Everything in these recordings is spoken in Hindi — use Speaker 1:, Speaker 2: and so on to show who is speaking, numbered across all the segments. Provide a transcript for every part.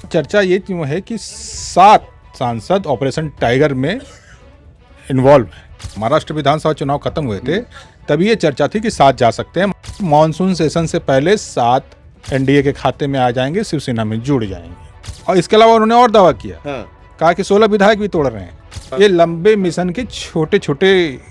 Speaker 1: चर्चा ये क्यों है कि 7 सांसद ऑपरेशन टाइगर में इन्वॉल्व हैं। महाराष्ट्र विधानसभा चुनाव खत्म हुए थे, तभी ये चर्चा थी कि 7 जा सकते हैं। मॉनसून सेशन से पहले 7 एनडीए के खाते में आ जाएंगे, शिवसेना में जुड़ जाएंगे। और इसके अलावा उन्होंने और दावा किया, कहा कि 16 विधायक भी तोड़ रहे हैं। ये लंबे मिशन के छोटे छोटे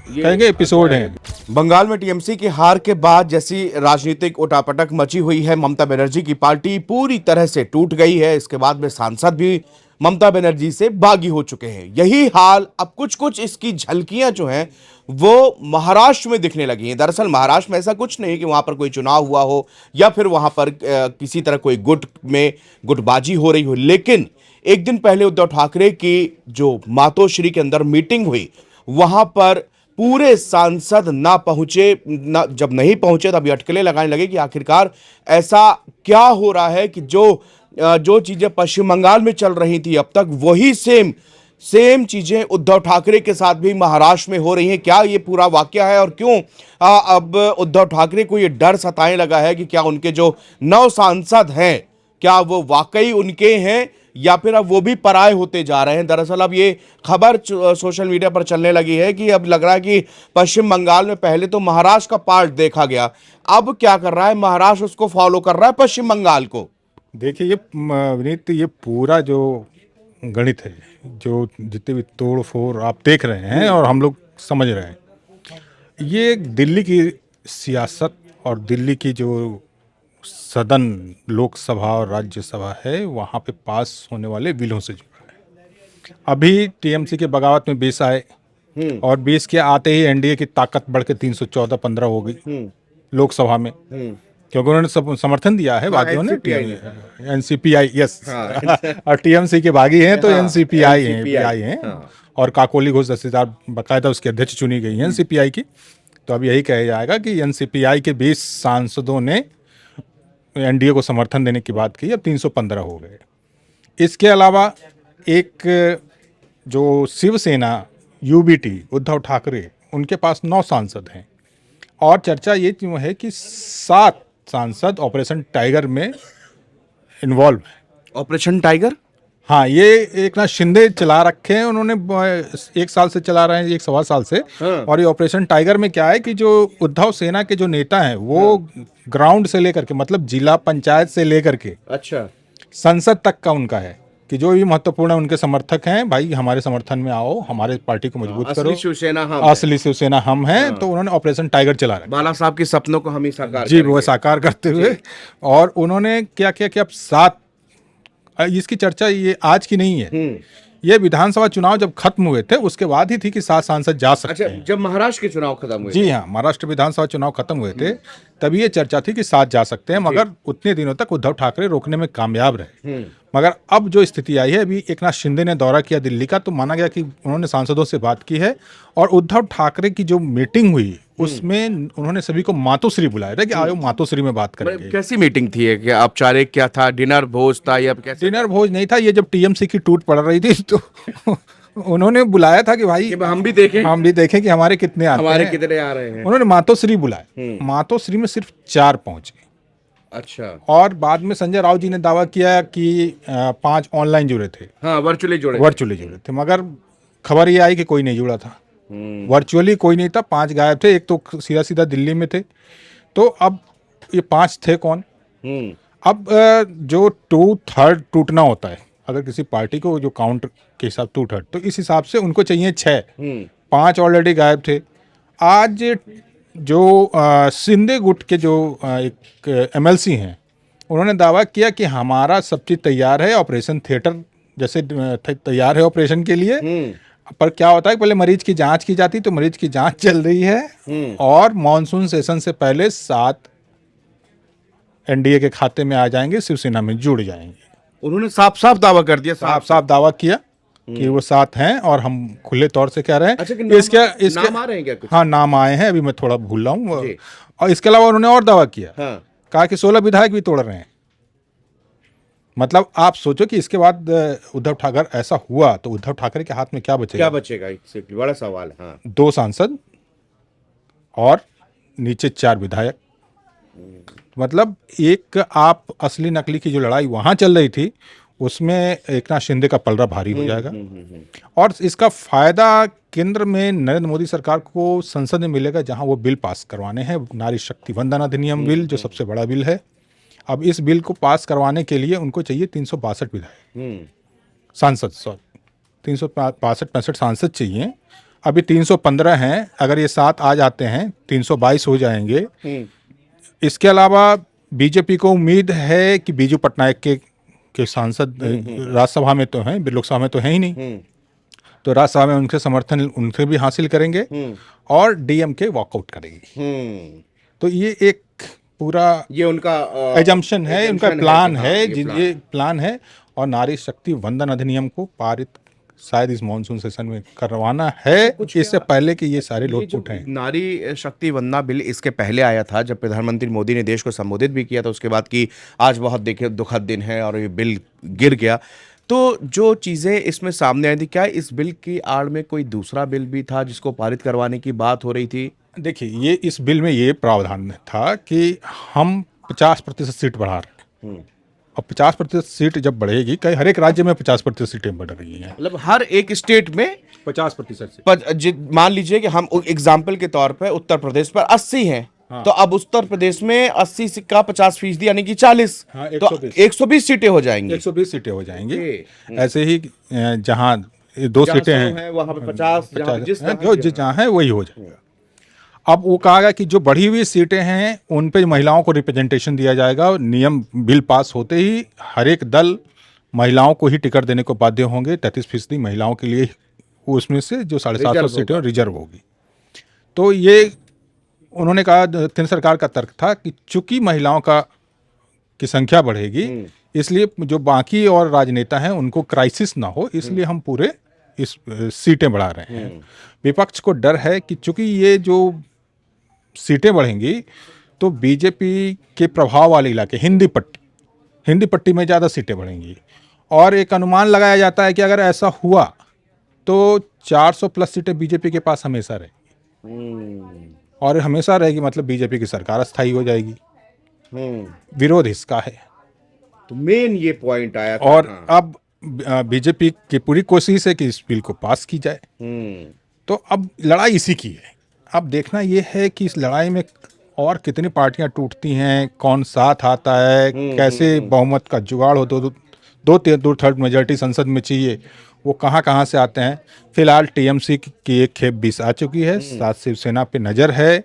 Speaker 1: कहेंगे एपिसोड हैं।
Speaker 2: बंगाल में टीएमसी की हार के बाद जैसी राजनीतिक उठापटक मची हुई है, ममता बनर्जी की पार्टी पूरी तरह से टूट गई है। इसके बाद में सांसद भी ममता बनर्जी से बागी हो चुके हैं। यही हाल अब कुछ कुछ इसकी झलकियां जो हैं वो महाराष्ट्र में दिखने लगी हैं। दरअसल महाराष्ट्र में ऐसा कुछ नहीं कि वहां पर कोई चुनाव हुआ हो या फिर वहां पर किसी तरह कोई गुट में गुटबाजी हो रही हो, लेकिन एक दिन पहले उद्धव ठाकरे की जो मातोश्री के अंदर मीटिंग हुई, वहां पर पूरे सांसद ना पहुंचे। जब नहीं पहुंचे तब अटकलें लगाने लगे कि आखिरकार ऐसा क्या हो रहा है कि जो चीजें पश्चिम बंगाल में चल रही थी अब तक वही सेम चीजें उद्धव ठाकरे के साथ भी महाराष्ट्र में हो रही हैं। क्या ये पूरा वाकया है और क्यों अब उद्धव ठाकरे को ये डर सताने लगा है कि क्या उनके जो 9 सांसद हैं क्या वो वाकई उनके हैं या फिर अब वो भी पराये होते जा रहे हैं। दरअसल अब ये खबर सोशल मीडिया पर चलने लगी है कि अब लग रहा है कि पश्चिम बंगाल में पहले तो महाराष्ट्र का पार्ट देखा गया, अब क्या कर रहा है महाराष्ट्र उसको फॉलो कर रहा है पश्चिम बंगाल को।
Speaker 1: देखिए ये विनीत, ये पूरा जो गणित है, जो जितने भी तोड़ फोड़ आप देख रहे हैं और हम लोग समझ रहे हैं, ये दिल्ली की सियासत और दिल्ली की जो सदन लोकसभा और राज्यसभा है वहाँ पे पास होने वाले बिलों से जुड़ा है। अभी टीएमसी के बगावत में 20 आए और 20 के आते ही एनडीए की ताकत बढ़ के 314-15 हो गई लोकसभा में, क्योंकि उन्होंने सब समर्थन दिया है बागियों ने। एनसीपीआई, यस, और टीएमसी के बागी हैं तो एनसीपीआई हैं और काकोली घोष दस्तेदार बाकायदा उसके अध्यक्ष चुनी गई है एनसीपीआई की। तो अब यही कहा जाएगा कि एनसीपीआई के 20 सांसदों ने एनडीए को समर्थन देने की बात की, अब 315 हो गए। इसके अलावा एक जो शिवसेना यूबीटी उद्धव ठाकरे, उनके पास 9 सांसद हैं और चर्चा ये क्यों है कि 7 सांसद ऑपरेशन टाइगर में इन्वॉल्व हैं।
Speaker 2: ऑपरेशन टाइगर,
Speaker 1: हाँ, ये एक ना शिंदे चला रखे हैं उन्होंने, 1 साल से चला रहे हैं, 1 सवा साल से। और ये ऑपरेशन टाइगर में क्या है कि जो उद्धव सेना के जो नेता हैं वो ग्राउंड से लेकर के, मतलब जिला पंचायत से लेकर के
Speaker 2: अच्छा
Speaker 1: संसद तक का उनका है कि जो भी महत्वपूर्ण उनके समर्थक हैं, भाई हमारे समर्थन में आओ, हमारे पार्टी को मजबूत करो, असली शिवसेना हम हैं। तो उन्होंने ऑपरेशन टाइगर चला रखा,
Speaker 2: बाला साहब के सपनों को हम ही साकार
Speaker 1: जी वो साकार करते हुए। और उन्होंने क्या किया कि अब 7, इसकी चर्चा ये आज की नहीं है, ये विधानसभा चुनाव जब खत्म हुए थे उसके बाद ही थी कि 7 सांसद जा सकते हैं।
Speaker 2: जब महाराष्ट्र के चुनाव खत्म हुए,
Speaker 1: जी हाँ, महाराष्ट्र विधानसभा चुनाव खत्म हुए थे तभी ये चर्चा थी कि 7 जा सकते हैं, मगर उतने दिनों तक उद्धव ठाकरे रोकने में कामयाब रहे। मगर अब जो स्थिति आई है, अभी एकनाथ शिंदे ने दौरा किया दिल्ली का, तो माना गया कि उन्होंने सांसदों से बात की है और उद्धव ठाकरे की जो मीटिंग हुई उसमें उन्होंने सभी को मातोश्री बुलाया था कि आओ मातोश्री में बात करेंगे।
Speaker 2: कैसी मीटिंग थी? औपचारिक क्या था? डिनर भोज था या कैसे?
Speaker 1: डिनर भोज नहीं था, ये जब टीएमसी की टूट पड़ रही थी तो उन्होंने बुलाया था कि भाई
Speaker 2: हम भी देखें
Speaker 1: कि हमारे कितने आ रहे हैं। उन्होंने मातोश्री बुलाया, मातोश्री में सिर्फ 4 पहुंचे।
Speaker 2: अच्छा।
Speaker 1: और बाद में संजय राउत जी ने दावा किया कि 5 ऑनलाइन जुड़े थे,
Speaker 2: हाँ, वर्चुअली जुड़े
Speaker 1: थे, मगर खबर ये आई कि कोई नहीं जुड़ा था, वर्चुअली कोई नहीं था, 5 गायब थे। एक तो सीधा दिल्ली में थे, तो अब ये 5 थे कौन? अब जो 2/3 टूटना होता है, अगर किसी पार्टी को जो काउंट के हिसाब 2/3, तो इस हिसाब से उनको चाहिए 6, 5 ऑलरेडी गायब थे। आज जो शिंदे गुट के जो एक एमएलसी हैं, उन्होंने दावा किया कि हमारा सब चीज़ तैयार है, ऑपरेशन थिएटर जैसे तैयार है ऑपरेशन के लिए। पर क्या होता है कि पहले मरीज की जांच की जाती, तो मरीज की जांच चल रही है और मॉनसून सेशन से पहले 7 एनडीए के खाते में आ जाएंगे, शिवसेना में जुड़ जाएंगे।
Speaker 2: उन्होंने साफ दावा कर दिया,
Speaker 1: साफ दावा किया कि वो 7 हैं और हम खुले तौर से कह रहे हैं।
Speaker 2: अच्छा,
Speaker 1: इसके
Speaker 2: नाम आ रहे हैं क्या कुछ?
Speaker 1: हाँ, नाम आए हैं, अभी मैं थोड़ा भूल रहा हूँ। और इसके अलावा उन्होंने और दावा किया, कहा कि 16 विधायक भी तोड़ रहे हैं। मतलब आप सोचो कि इसके बाद उद्धव ठाकरे ऐसा हुआ तो उद्धव ठाकरे के हाथ में क्या बचेगा?
Speaker 2: बड़ा सवाल है।
Speaker 1: 2 सांसद और नीचे 4 विधायक। मतलब एक आप असली नकली की जो लड़ाई वहां चल रही थी, उसमें एकनाथ शिंदे का पलड़ा भारी हो जाएगा। और इसका फायदा केंद्र में नरेंद्र मोदी सरकार को संसद में मिलेगा, जहां वो बिल पास करवाने हैं, नारी शक्ति वंदन अधिनियम बिल, जो सबसे बड़ा बिल है। अब इस बिल को पास करवाने के लिए उनको चाहिए 362 विधायक, सांसद, सॉरी 362-65 सांसद चाहिए। अभी 315 हैं, अगर ये 7 आ जाते हैं 322 हो जाएंगे। इसके अलावा बीजेपी को उम्मीद है कि बीजू पटनायक के सांसद राज्यसभा में तो हैं, लोकसभा में तो है ही नहीं, तो राज्यसभा में उनके समर्थन उनसे भी हासिल करेंगे और डीएमके वॉकआउट करेगी। तो ये एक पूरा
Speaker 2: ये उनका
Speaker 1: एजम्पशन है, उनका प्लान है,
Speaker 2: ये
Speaker 1: प्लान है। और नारी शक्ति वंदन अधिनियम को पारित शायद इस मॉनसून सेशन में करवाना है, इससे पहले कि ये सारे लोग उठें।
Speaker 2: नारी शक्ति वंदना बिल इसके पहले आया था, जब प्रधानमंत्री मोदी ने देश को संबोधित भी किया था, उसके बाद कि आज बहुत देखिए दुखद दिन है और ये बिल गिर गया। तो जो चीज़ें इसमें सामने आई थी, क्या इस बिल की आड़ में कोई दूसरा बिल भी था जिसको पारित करवाने की बात हो रही थी?
Speaker 1: देखिए, ये इस बिल में ये प्रावधान था कि हम 50% सीट बढ़ा रहे हैं। अब 50% सीट जब बढ़ेगी, कई हर एक राज्य में 50% सीटें बढ़ रही हैं,
Speaker 2: मतलब हर एक स्टेट में
Speaker 1: 50% से।
Speaker 2: मान लीजिए कि हम एग्जाम्पल के तौर पे उत्तर प्रदेश पर 80 हैं, तो अब उत्तर प्रदेश में 80 का 50% यानी कि 40, तो 120 सीटें हो जाएंगी।
Speaker 1: 120 सीटें हो जाएंगी। ऐसे ही जहाँ 2 सीटें हैं
Speaker 2: वहां पे 50,
Speaker 1: जहाँ है वही हो जाएगा। अब वो कहा गया कि जो बढ़ी हुई सीटें हैं उन पे महिलाओं को रिप्रेजेंटेशन दिया जाएगा। और नियम बिल पास होते ही हर एक दल महिलाओं को ही टिकट देने को बाध्य होंगे। 33% महिलाओं के लिए उसमें से जो 750 सीटें रिजर्व होगी। तो ये उन्होंने कहा, केंद्र सरकार का तर्क था कि चूंकि महिलाओं की संख्या बढ़ेगी, इसलिए जो बाकी और राजनेता हैं उनको क्राइसिस ना हो, इसलिए हम पूरे इस सीटें बढ़ा रहे हैं। विपक्ष को डर है कि चूंकि ये जो सीटें बढ़ेंगी तो बीजेपी के प्रभाव वाले इलाके, हिंदी पट्टी में ज़्यादा सीटें बढ़ेंगी। और एक अनुमान लगाया जाता है कि अगर ऐसा हुआ तो 400 प्लस सीटें बीजेपी के पास हमेशा रहेगी। और हमेशा रहेगी मतलब बीजेपी की सरकार अस्थायी हो जाएगी। विरोध इसका है।
Speaker 2: तो मेन ये पॉइंट आया था।
Speaker 1: और अब बीजेपी की पूरी कोशिश है कि इस बिल को पास की जाए। तो अब लड़ाई इसी की है। अब देखना ये है कि इस लड़ाई में और कितनी पार्टियां टूटती हैं, कौन साथ आता है, कैसे बहुमत का जुगाड़ हो, दो थर्ड मेजॉरिटी संसद में चाहिए, वो कहाँ से आते हैं। फिलहाल टीएमसी की एक खेप 20 आ चुकी है, 7 शिवसेना पे नज़र है,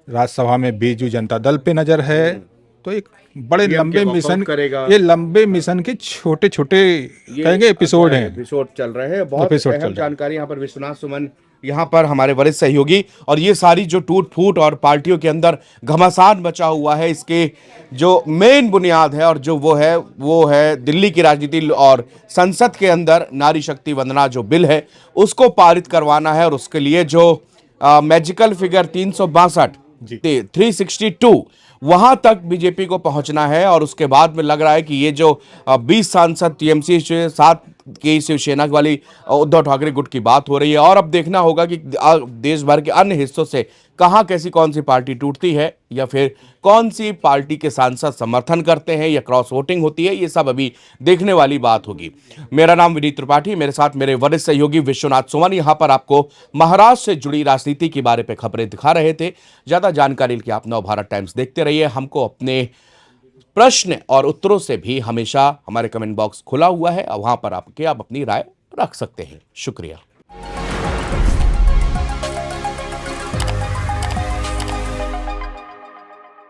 Speaker 1: राज्यसभा में बीजू जनता दल पे नज़र है। तो एक बड़े लंबे मिशन, ये लंबे मिशन के छोटे छोटे कहेंगे एपिसोड हैं,
Speaker 2: एपिसोड चल रहे हैं। बहुत अहम जानकारी यहाँ पर विश्वनाथ सुमन, यहाँ पर हमारे वरिष्ठ सहयोगी, और ये सारी जो टूट फूट और पार्टियों के अंदर घमासान बचा हुआ है, इसके जो मेन बुनियाद है और जो वो है दिल्ली की राजनीति और संसद के अंदर नारी शक्ति वंदना जो बिल है उसको पारित करवाना है। और उसके लिए जो मैजिकल फिगर 362 वहां तक बीजेपी को पहुंचना है। और उसके बाद में लग रहा है कि ये जो 20 सांसद टीएमसी से 7 की शिवसेना वाली उद्धव ठाकरे गुट की बात हो रही है। और अब देखना होगा कि देश भर के अन्य हिस्सों से कहां कैसी कौन सी पार्टी टूटती है, या फिर कौन सी पार्टी के सांसद समर्थन करते हैं या क्रॉस वोटिंग होती है, ये सब अभी देखने वाली बात होगी। मेरा नाम विनीत त्रिपाठी, मेरे साथ मेरे वरिष्ठ सहयोगी विश्वनाथ सुमन यहां पर आपको महाराष्ट्र से जुड़ी राजनीति के बारे में खबरें दिखा रहे थे। ज्यादा जानकारी के लिए आप नवभारत टाइम्स देखते रहिए। हमको अपने प्रश्न और उत्तरों से भी हमेशा हमारे कमेंट बॉक्स खुला हुआ है, वहां पर आप अपनी राय रख सकते हैं। शुक्रिया।